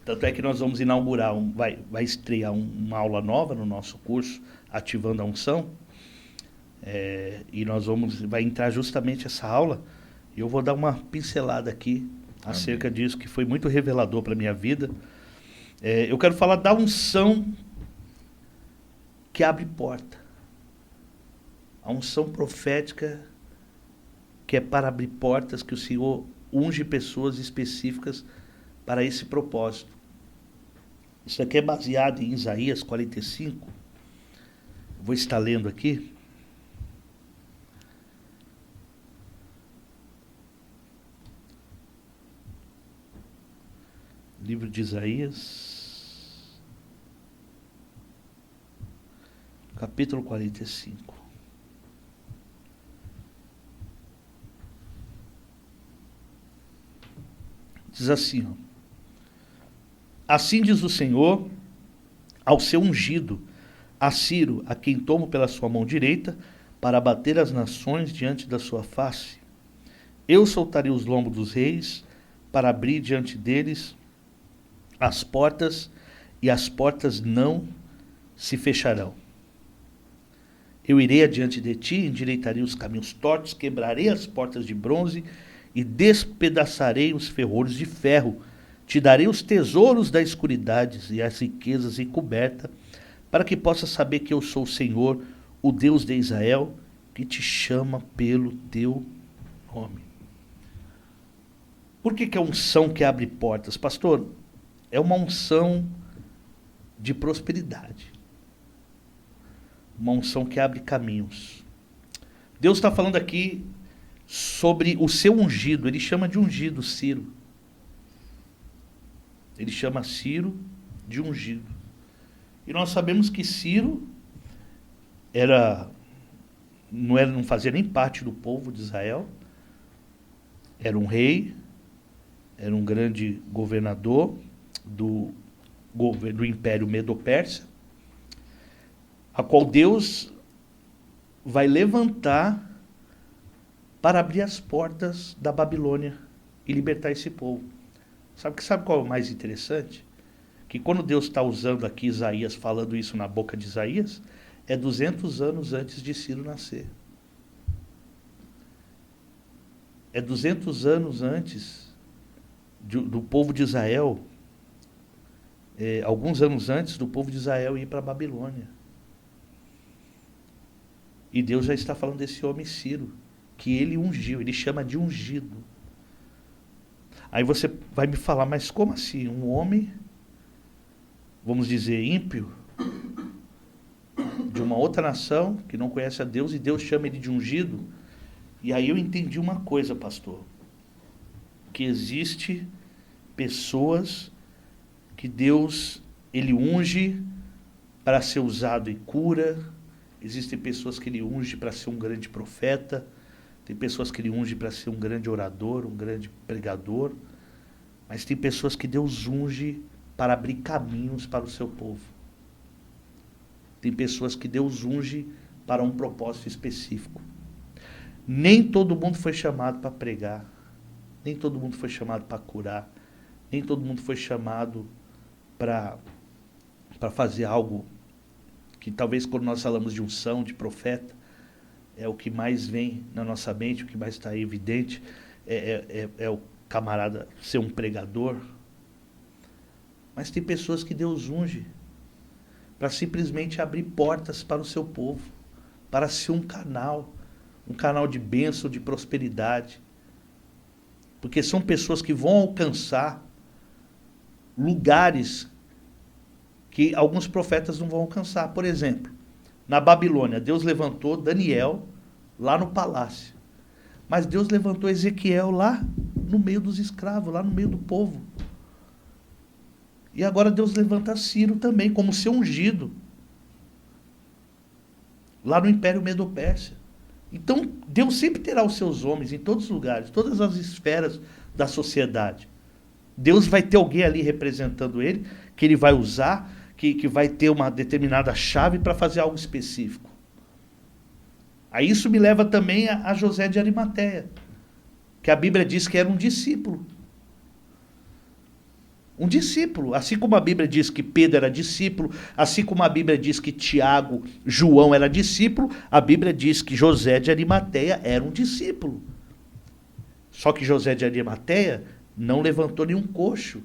Tanto é que nós vamos inaugurar, vai estrear uma aula nova no nosso curso, Ativando a Unção. E vai entrar justamente essa aula. E eu vou dar uma pincelada aqui acerca disso, que foi muito revelador para a minha vida. Eu quero falar da unção que abre porta. A unção profética que é para abrir portas, que o Senhor unge pessoas específicas para esse propósito. Isso aqui é baseado em Isaías 45. Vou estar lendo aqui. Livro de Isaías, capítulo 45. Diz assim, ó: Assim diz o Senhor ao seu ungido, a Ciro, a quem tomo pela sua mão direita, para abater as nações diante da sua face. Eu soltarei os lombos dos reis, para abrir diante deles as portas, e as portas não se fecharão. Eu irei adiante de ti, endireitarei os caminhos tortos, quebrarei as portas de bronze e despedaçarei os ferrolhos de ferro. Te darei os tesouros da escuridade e as riquezas encobertas, para que possas saber que eu sou o Senhor, o Deus de Israel, que te chama pelo teu nome. Por que é unção que abre portas? Pastor, é uma unção de prosperidade. Uma unção que abre caminhos. Deus está falando aqui sobre o seu ungido. Ele chama de ungido Ciro. Ele chama Ciro de ungido. E nós sabemos que Ciro não fazia nem parte do povo de Israel. Era um rei, era um grande governador do Império Medo-Persa, a qual Deus vai levantar para abrir as portas da Babilônia e libertar esse povo. Sabe qual é o mais interessante? Que quando Deus está usando aqui Isaías, falando isso na boca de Isaías, é 200 anos antes de Ciro nascer. É 200 anos antes do povo de Israel, alguns anos antes do povo de Israel ir para a Babilônia. E Deus já está falando desse homem Ciro, que ele ungiu, ele chama de ungido. Aí você vai me falar, mas como assim? Um homem, vamos dizer, ímpio, de uma outra nação, que não conhece a Deus, e Deus chama ele de ungido? E aí eu entendi uma coisa, pastor, que existe pessoas que Deus, ele unge para ser usado em cura. Existem pessoas que ele unge para ser um grande profeta. Tem pessoas que ele unge para ser um grande orador, um grande pregador. Mas tem pessoas que Deus unge para abrir caminhos para o seu povo. Tem pessoas que Deus unge para um propósito específico. Nem todo mundo foi chamado para pregar. Nem todo mundo foi chamado para curar. Nem todo mundo foi chamado para fazer algo que talvez quando nós falamos de unção, de profeta, é o que mais vem na nossa mente, o que mais está evidente, é o camarada ser um pregador. Mas tem pessoas que Deus unge para simplesmente abrir portas para o seu povo, para ser um canal de bênção, de prosperidade. Porque são pessoas que vão alcançar lugares que alguns profetas não vão alcançar. Por exemplo, na Babilônia, Deus levantou Daniel lá no palácio. Mas Deus levantou Ezequiel lá no meio dos escravos, lá no meio do povo. E agora Deus levanta Ciro também como seu ungido, lá no Império Medo-Pérsia. Então, Deus sempre terá os seus homens em todos os lugares, todas as esferas da sociedade. Deus vai ter alguém ali representando ele, que ele vai usar, que vai ter uma determinada chave para fazer algo específico. Aí isso me leva também a José de Arimateia, que a Bíblia diz que era um discípulo. Um discípulo. Assim como a Bíblia diz que Pedro era discípulo, assim como a Bíblia diz que Tiago, João era discípulo, a Bíblia diz que José de Arimateia era um discípulo. Só que José de Arimateia não levantou nenhum coxo.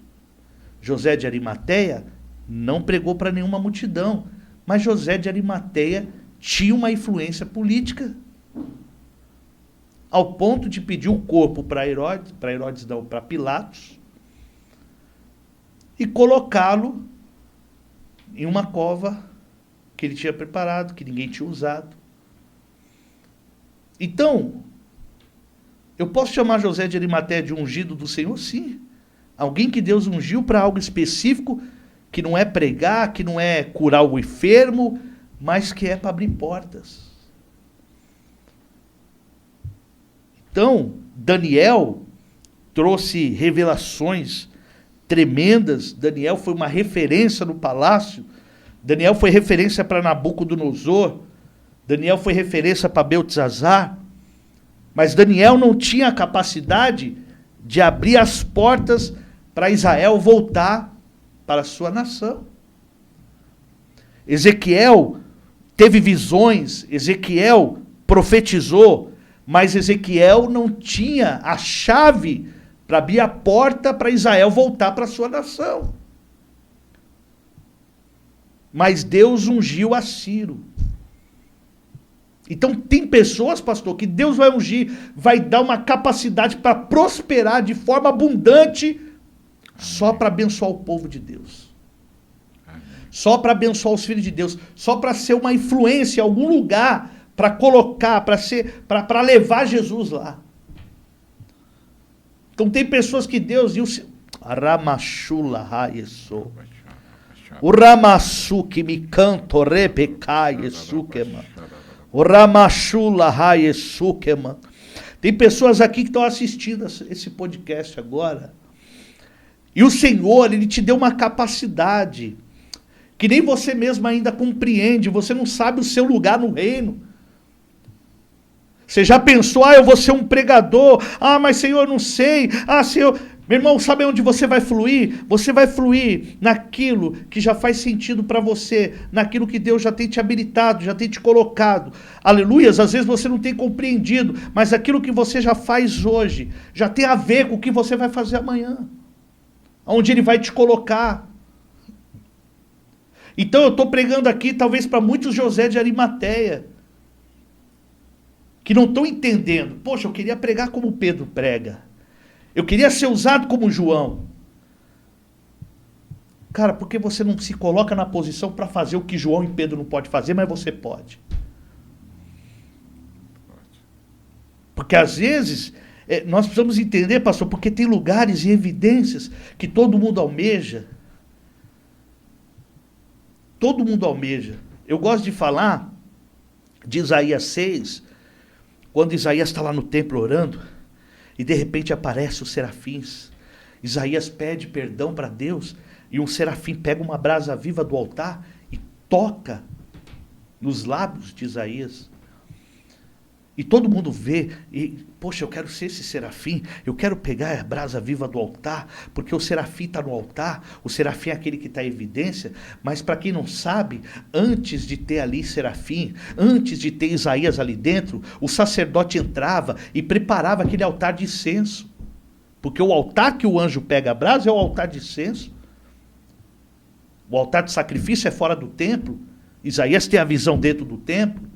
José de Arimateia não pregou para nenhuma multidão. Mas José de Arimateia tinha uma influência política. Ao ponto de pedir o corpo para Herodes não, para Pilatos, e colocá-lo em uma cova que ele tinha preparado, que ninguém tinha usado. Então, eu posso chamar José de Arimateia de ungido do Senhor? Sim. Alguém que Deus ungiu para algo específico, que não é pregar, que não é curar o enfermo, mas que é para abrir portas. Então, Daniel trouxe revelações tremendas. Daniel foi uma referência no palácio. Daniel foi referência para Nabucodonosor. Daniel foi referência para Beltesazar. Mas Daniel não tinha a capacidade de abrir as portas para Israel voltar para a sua nação. Ezequiel teve visões, Ezequiel profetizou, mas Ezequiel não tinha a chave para abrir a porta para Israel voltar para a sua nação. Mas Deus ungiu a Ciro. Então tem pessoas, pastor, que Deus vai ungir, vai dar uma capacidade para prosperar de forma abundante, só para abençoar o povo de Deus. Só para abençoar os filhos de Deus, só para ser uma influência em algum lugar, para colocar, para levar Jesus lá. Então tem pessoas que Deus e o Ramachula Raieso. O Ramassu que me canto repecai Esukema. O Ramachula Raiesukeman. Tem pessoas aqui que estão assistindo esse podcast agora. E o Senhor, Ele te deu uma capacidade que nem você mesmo ainda compreende. Você não sabe o seu lugar no reino. Você já pensou, eu vou ser um pregador. Mas Senhor, eu não sei. Senhor... Meu irmão, sabe onde você vai fluir? Você vai fluir naquilo que já faz sentido para você, naquilo que Deus já tem te habilitado, já tem te colocado. Aleluias, às vezes você não tem compreendido, mas aquilo que você já faz hoje, já tem a ver com o que você vai fazer amanhã. Onde Ele vai te colocar. Então eu estou pregando aqui talvez para muitos José de Arimateia, que não estão entendendo. Poxa, eu queria pregar como Pedro prega. Eu queria ser usado como João. Cara, por que você não se coloca na posição para fazer o que João e Pedro não podem fazer, mas você pode? Porque às vezes, nós precisamos entender, pastor, porque tem lugares e evidências que todo mundo almeja. Todo mundo almeja. Eu gosto de falar de Isaías 6, quando Isaías está lá no templo orando, e de repente aparecem os serafins. Isaías pede perdão para Deus, e um serafim pega uma brasa viva do altar e toca nos lábios de Isaías. E todo mundo vê, e, poxa, eu quero ser esse serafim, eu quero pegar a brasa viva do altar, porque o serafim está no altar, o serafim é aquele que está em evidência, mas para quem não sabe, antes de ter ali serafim, antes de ter Isaías ali dentro, o sacerdote entrava e preparava aquele altar de incenso, porque o altar que o anjo pega a brasa é o altar de incenso, o altar de sacrifício é fora do templo, Isaías tem a visão dentro do templo.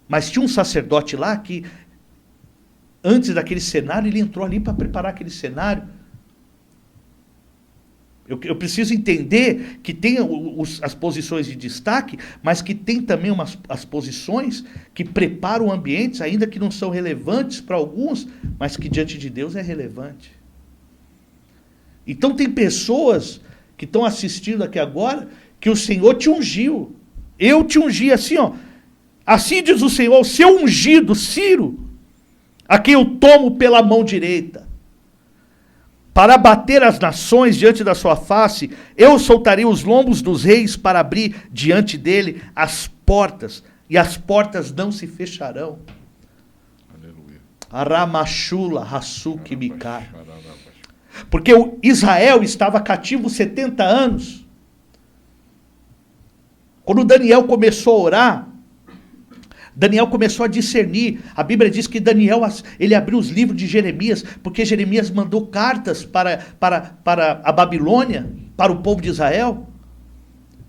Mas tinha um sacerdote lá que, antes daquele cenário, ele entrou ali para preparar aquele cenário. Eu preciso entender que tem as posições de destaque, mas que tem também as posições que preparam ambientes, ainda que não são relevantes para alguns, mas que diante de Deus é relevante. Então tem pessoas que estão assistindo aqui agora, que o Senhor te ungiu. Eu te ungi assim, ó. Assim diz o Senhor, o seu ungido, Ciro, a quem eu tomo pela mão direita, para abater as nações diante da sua face, eu soltarei os lombos dos reis para abrir diante dele as portas, e as portas não se fecharão. Aleluia. Aramachula, Hassuki Mikai. Porque Israel estava cativo 70 anos. Quando Daniel começou a orar, Daniel começou a discernir. A Bíblia diz que Daniel, ele abriu os livros de Jeremias, porque Jeremias mandou cartas para a Babilônia, para o povo de Israel.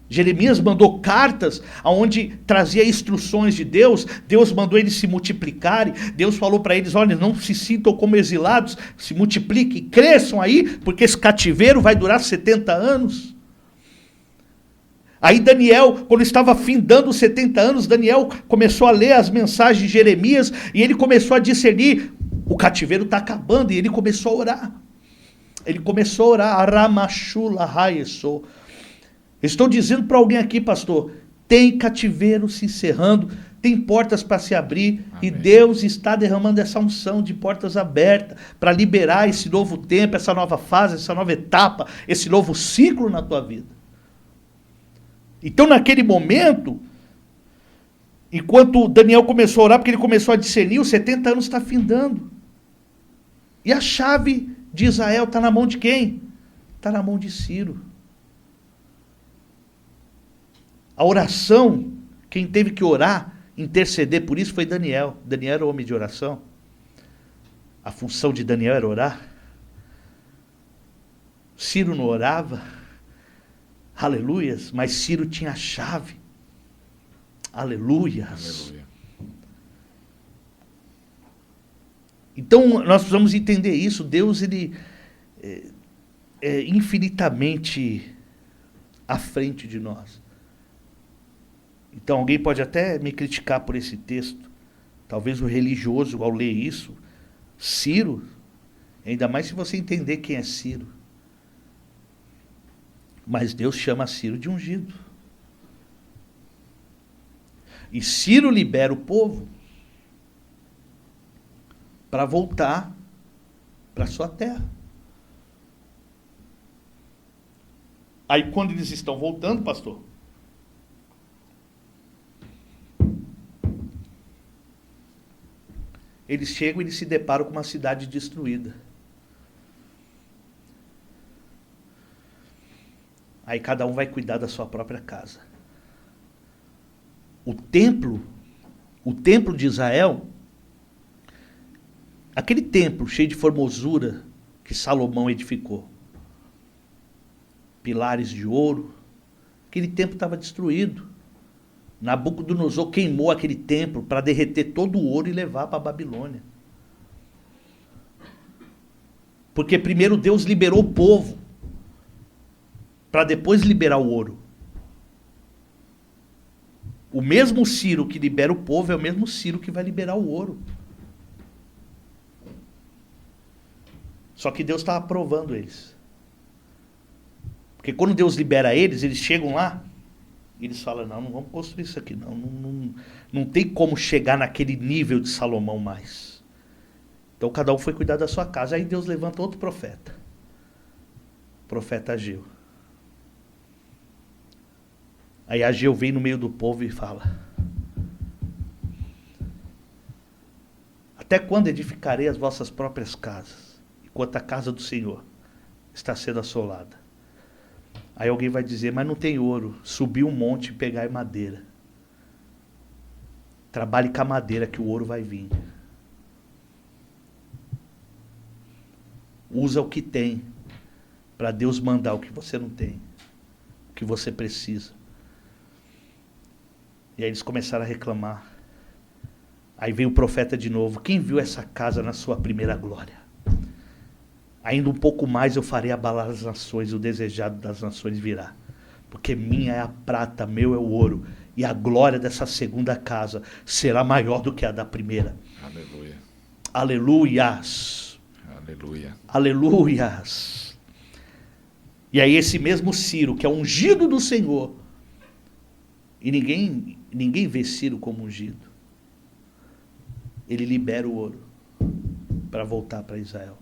Jeremias mandou cartas onde trazia instruções de Deus. Deus mandou eles se multiplicarem. Deus falou para eles, olha, não se sintam como exilados, se multipliquem, cresçam aí, porque esse cativeiro vai durar 70 anos. Aí Daniel, quando estava findando os 70 anos, Daniel começou a ler as mensagens de Jeremias e ele começou a discernir, o cativeiro está acabando, e ele começou a orar. Ele começou a orar, Aramachula Hayeso. Estou dizendo para alguém aqui, pastor, tem cativeiro se encerrando, tem portas para se abrir. Amém. E Deus está derramando essa unção de portas abertas para liberar esse novo tempo, essa nova fase, essa nova etapa, esse novo ciclo na tua vida. Então naquele momento, enquanto Daniel começou a orar, porque ele começou a discernir, os 70 anos está findando. E a chave de Israel está na mão de quem? Está na mão de Ciro. A oração, quem teve que orar, interceder por isso foi Daniel. Daniel era homem de oração. A função de Daniel era orar. Ciro não orava. Aleluias. Mas Ciro tinha a chave. Aleluias. Aleluia. Então nós precisamos entender isso. Deus, ele é infinitamente à frente de nós. Então alguém pode até me criticar por esse texto. Talvez o religioso, ao ler isso, Ciro, ainda mais se você entender quem é Ciro. Mas Deus chama Ciro de ungido. E Ciro libera o povo para voltar para sua terra. Aí quando eles estão voltando, pastor, eles chegam e eles se deparam com uma cidade destruída. Aí cada um vai cuidar da sua própria casa. O templo de Israel, aquele templo cheio de formosura que Salomão edificou, pilares de ouro, aquele templo estava destruído. Nabucodonosor queimou aquele templo para derreter todo o ouro e levar para a Babilônia. Porque primeiro Deus liberou o povo, para depois liberar o ouro. O mesmo Ciro que libera o povo é o mesmo Ciro que vai liberar o ouro. Só que Deus estava provando eles. Porque quando Deus libera eles, eles chegam lá, e eles falam, não vamos construir isso aqui, não tem como chegar naquele nível de Salomão mais. Então cada um foi cuidar da sua casa. Aí Deus levanta outro profeta. O profeta Ageu. Aí Ageu vem no meio do povo e fala, até quando edificarei as vossas próprias casas, enquanto a casa do Senhor está sendo assolada? Aí alguém vai dizer, mas não tem ouro, subir um monte e pegar madeira. Trabalhe com a madeira que o ouro vai vir. Usa o que tem, para Deus mandar o que você não tem, o que você precisa. E aí eles começaram a reclamar. Aí veio o profeta de novo. Quem viu essa casa na sua primeira glória? Ainda um pouco mais eu farei abalar as nações, o desejado das nações virá. Porque minha é a prata, meu é o ouro. E a glória dessa segunda casa será maior do que a da primeira. Aleluia. Aleluias. Aleluia. Aleluias. E aí esse mesmo Ciro, que é ungido do Senhor, e ninguém vê Ciro como ungido, ele libera o ouro para voltar para Israel.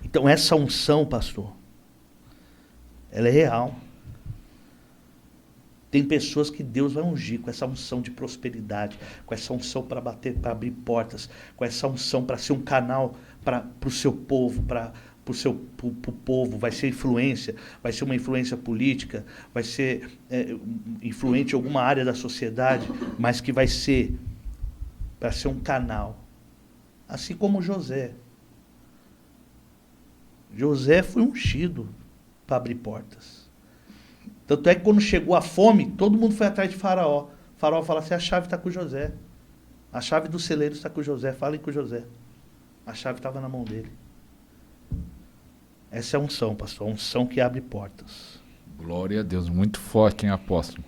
Então essa unção, pastor, ela é real. Tem pessoas que Deus vai ungir com essa unção de prosperidade, com essa unção para bater, para abrir portas, com essa unção para ser um canal para o seu povo, para o povo, vai ser influência, vai ser uma influência política, vai ser influente em alguma área da sociedade, mas que vai ser para ser um canal. Assim como José. José foi ungido para abrir portas. Tanto é que quando chegou a fome, todo mundo foi atrás de Faraó. Faraó fala assim, a chave está com José. A chave do celeiro está com José. Falem com José. A chave estava na mão dele. Essa é a unção, pastor. A unção que abre portas. Glória a Deus. Muito forte, hein, apóstolo?